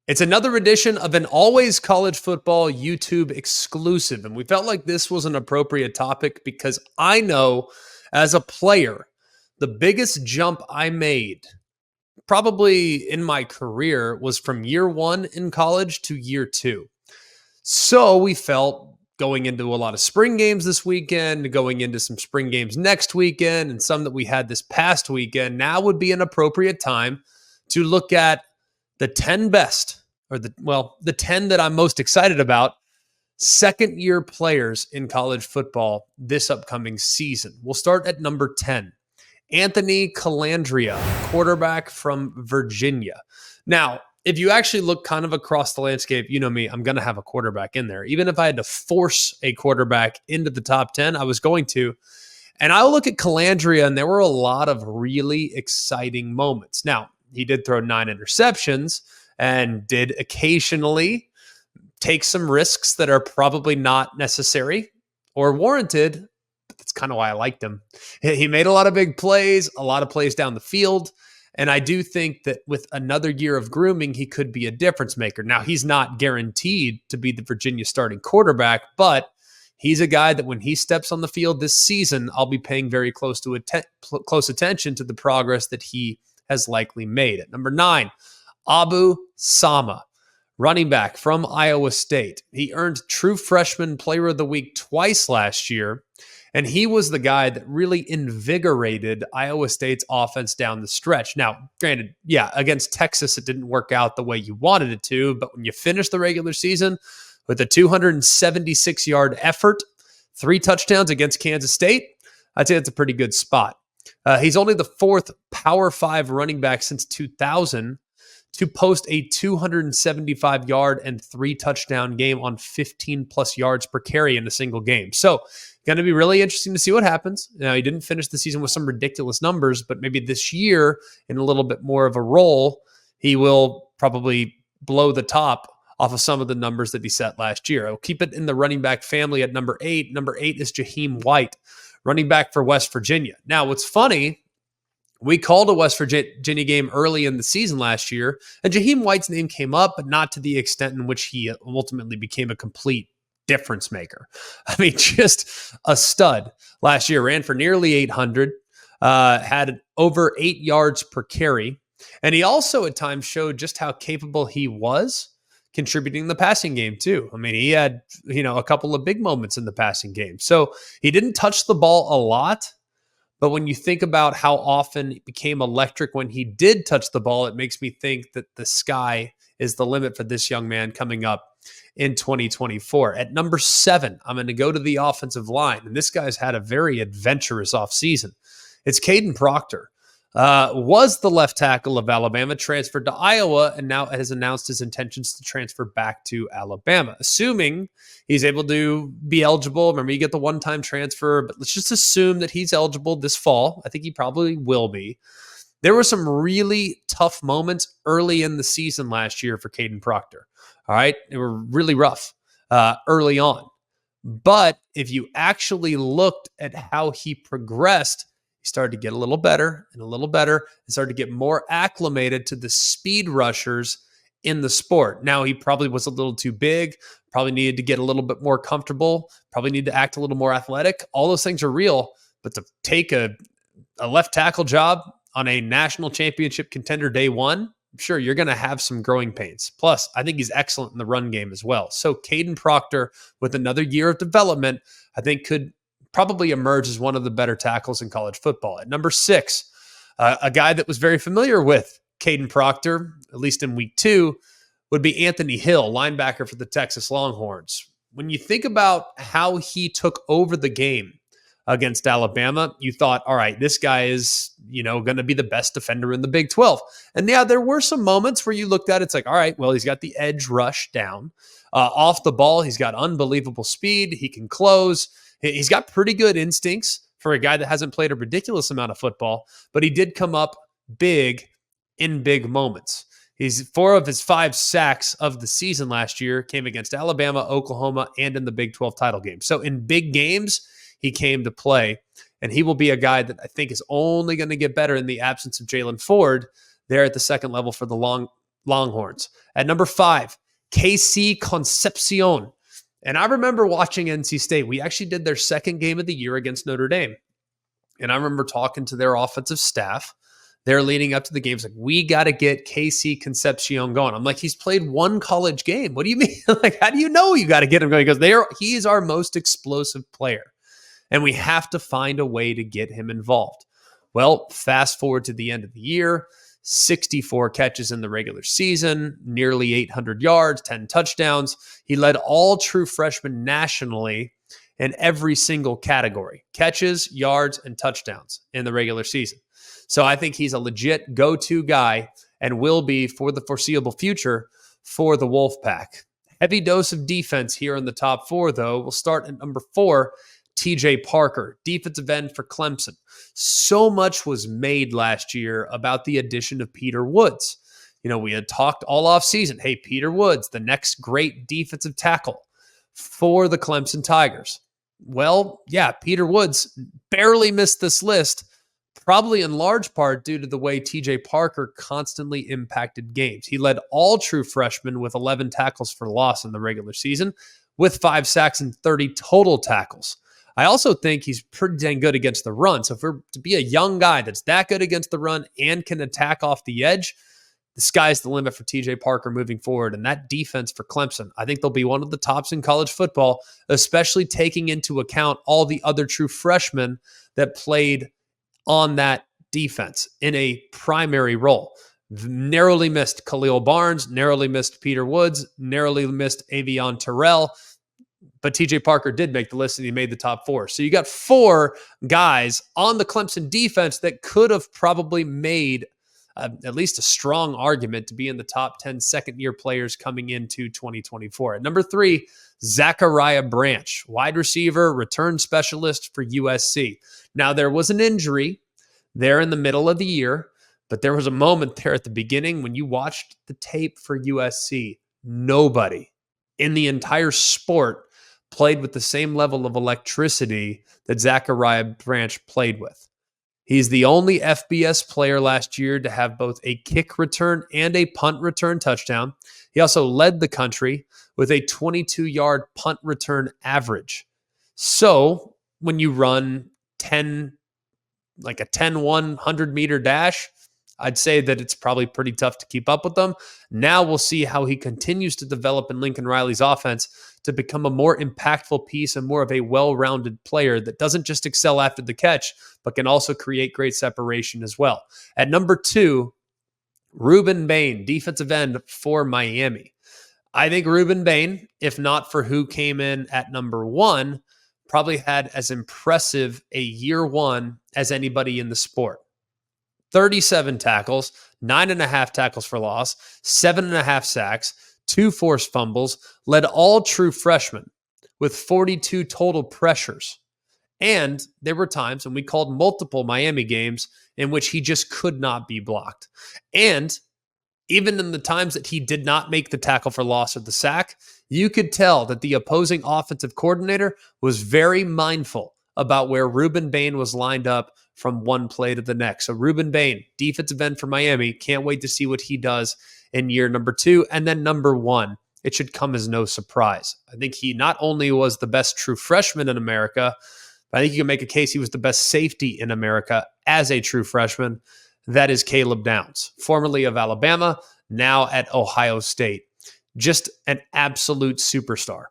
It's another edition of an Always College Football YouTube exclusive. And we felt like this was an appropriate topic because I know as a player, the biggest jump I made probably in my career was from year one in college to year two. So we felt going into a lot of spring games this weekend, going into some spring games next weekend, and some that we had this past weekend, now would be an appropriate time to look at the 10 best, or the 10 that I'm most excited about, second year players in college football this upcoming season. We'll start at number 10. Anthony Colandrea, quarterback from Virginia. Now, if you actually look kind of across the landscape, you know me, I'm going to have a quarterback in there. Even if I had to force a quarterback into the top 10, I was going to. And I'll look at Colandrea, and there were a lot of really exciting moments. Now, he did throw 9 interceptions and did occasionally take some risks that are probably not necessary or warranted. But that's kind of why I liked him. He made a lot of big plays, a lot of plays down the field. And I do think that with another year of grooming, he could be a difference maker. Now, he's not guaranteed to be the Virginia starting quarterback, but he's a guy that when he steps on the field this season, I'll be paying very close attention to the progress that he has likely made. At number 9, Abu Sama, running back from Iowa State. He earned True Freshman Player of the Week twice last year, and he was the guy that really invigorated Iowa State's offense down the stretch. Now, granted, yeah, against Texas, it didn't work out the way you wanted it to, but when you finish the regular season with a 276-yard effort, 3 touchdowns against Kansas State, I'd say that's a pretty good spot. He's only the 4th Power 5 running back since 2000 to post a 275-yard and 3-touchdown game on 15-plus yards per carry in a single game. So, going to be really interesting to see what happens. Now, he didn't finish the season with some ridiculous numbers, but maybe this year, in a little bit more of a role, he will probably blow the top off of some of the numbers that he set last year. I'll keep it in the running back family at number 8. Number 8 is Jahiem White, running back for West Virginia. Now, what's funny, we called a West Virginia game early in the season last year, and Jahiem White's name came up, but not to the extent in which he ultimately became a complete difference maker. I mean, just a stud last year. Ran for nearly 800, had over 8 yards per carry, and he also at times showed just how capable he was contributing the passing game too. I mean, he had, a couple of big moments in the passing game. So he didn't touch the ball a lot, but when you think about how often it became electric when he did touch the ball, it makes me think that the sky is the limit for this young man coming up in 2024. At number 7, I'm going to go to the offensive line, and this guy's had a very adventurous offseason. It's Kadyn Proctor. Was the left tackle of Alabama, transferred to Iowa, and now has announced his intentions to transfer back to Alabama, assuming he's able to be eligible. Remember, you get the one-time transfer, but let's just assume that he's eligible this fall. I think he probably will be. There were some really tough moments early in the season last year for Kadyn Proctor. All right, they were really rough early on. But if you actually looked at how he progressed, he started to get a little better and a little better and started to get more acclimated to the speed rushers in the sport. Now, he probably was a little too big, probably needed to get a little bit more comfortable, probably need to act a little more athletic. All those things are real, but to take a left tackle job on a national championship contender day one, sure, you're going to have some growing pains. Plus, I think he's excellent in the run game as well. So Kadyn Proctor, with another year of development, I think could probably emerge as one of the better tackles in college football. At number 6, a guy that was very familiar with Kadyn Proctor, at least in week 2, would be Anthony Hill, linebacker for the Texas Longhorns. When you think about how he took over the game against Alabama, you thought, all right, this guy is, going to be the best defender in the Big 12. And yeah, there were some moments where you looked at it, it's like, all right, well, he's got the edge rush down. Off the ball, he's got unbelievable speed. He can close. He's got pretty good instincts for a guy that hasn't played a ridiculous amount of football, but he did come up big in big moments. 4 of his 5 sacks of the season last year came against Alabama, Oklahoma, and in the Big 12 title game. So in big games, he came to play, and he will be a guy that I think is only going to get better in the absence of Jalen Ford there at the second level for the Longhorns. At number 5, KC Concepcion. And I remember watching NC State. We actually did their second game of the year against Notre Dame. And I remember talking to their offensive staff. They're leading up to the games like, we got to get KC Concepcion going. I'm like, he's played one college game. What do you mean? Like, how do you know you got to get him going? Because he is our most explosive player. And we have to find a way to get him involved. Well, fast forward to the end of the year, 64 catches in the regular season, nearly 800 yards, 10 touchdowns. He led all true freshmen nationally in every single category: catches, yards, and touchdowns in the regular season. So I think he's a legit go-to guy and will be for the foreseeable future for the Wolfpack. Heavy dose of defense here in the top 4, though. We'll start at number 4, TJ Parker, defensive end for Clemson. So much was made last year about the addition of Peter Woods. You know, we had talked all off season, hey, Peter Woods, the next great defensive tackle for the Clemson Tigers. Well, yeah, Peter Woods barely missed this list, probably in large part due to the way TJ Parker constantly impacted games. He led all true freshmen with 11 tackles for loss in the regular season, with 5 sacks and 30 total tackles. I also think he's pretty dang good against the run. So for to be a young guy that's that good against the run and can attack off the edge, the sky's the limit for TJ Parker moving forward. And that defense for Clemson, I think they'll be one of the tops in college football, especially taking into account all the other true freshmen that played on that defense in a primary role. Narrowly missed Khalil Barnes, narrowly missed Peter Woods, narrowly missed Avion Terrell. But TJ Parker did make the list and he made the top 4. So you got 4 guys on the Clemson defense that could have probably made at least a strong argument to be in the top 10 second-year players coming into 2024. At number 3, Zachariah Branch, wide receiver, return specialist for USC. Now, there was an injury there in the middle of the year, but there was a moment there at the beginning when you watched the tape for USC. Nobody in the entire sport played with the same level of electricity that Zachariah Branch played with. He's the only FBS player last year to have both a kick return and a punt return touchdown. He also led the country with a 22-yard punt return average. So when you run 10, like a 10-1 100-meter dash, I'd say that it's probably pretty tough to keep up with them. Now we'll see how he continues to develop in Lincoln Riley's offense to become a more impactful piece and more of a well-rounded player that doesn't just excel after the catch, but can also create great separation as well. At number 2, Rueben Bain, defensive end for Miami. I think Rueben Bain, if not for who came in at number 1, probably had as impressive a year 1 as anybody in the sport. 37 tackles, 9.5 tackles for loss, 7.5 sacks, 2 forced fumbles, led all true freshmen with 42 total pressures. And there were times when we called multiple Miami games in which he just could not be blocked. And even in the times that he did not make the tackle for loss or the sack, you could tell that the opposing offensive coordinator was very mindful about where Rueben Bain was lined up from one play to the next. So Rueben Bain, defensive end for Miami, can't wait to see what he does in year number 2. And then number 1, it should come as no surprise. I think he not only was the best true freshman in America, but I think you can make a case he was the best safety in America as a true freshman. That is Caleb Downs, formerly of Alabama, now at Ohio State. Just an absolute superstar.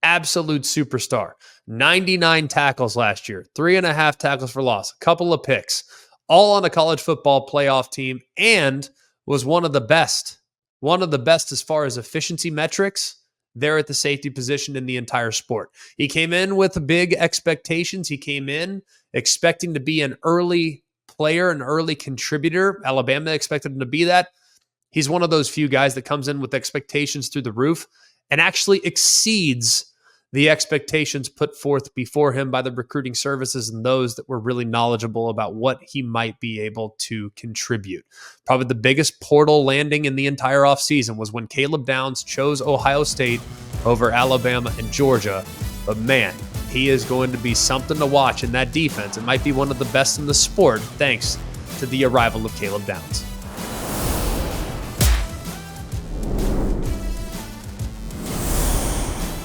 Absolute superstar. 99 tackles last year, 3.5 tackles for loss, a couple of picks, all on a college football playoff team, and was one of the best as far as efficiency metrics there at the safety position in the entire sport. He came in with big expectations. He came in expecting to be an early player, an early contributor. Alabama expected him to be that. He's one of those few guys that comes in with expectations through the roof and actually exceeds the expectations put forth before him by the recruiting services and those that were really knowledgeable about what he might be able to contribute. Probably the biggest portal landing in the entire offseason was when Caleb Downs chose Ohio State over Alabama and Georgia. But man, he is going to be something to watch in that defense. It might be one of the best in the sport thanks to the arrival of Caleb Downs.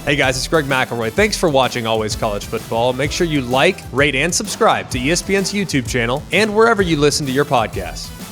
Hey guys, it's Greg McElroy. Thanks for watching Always College Football. Make sure you like, rate, and subscribe to ESPN's YouTube channel and wherever you listen to your podcasts.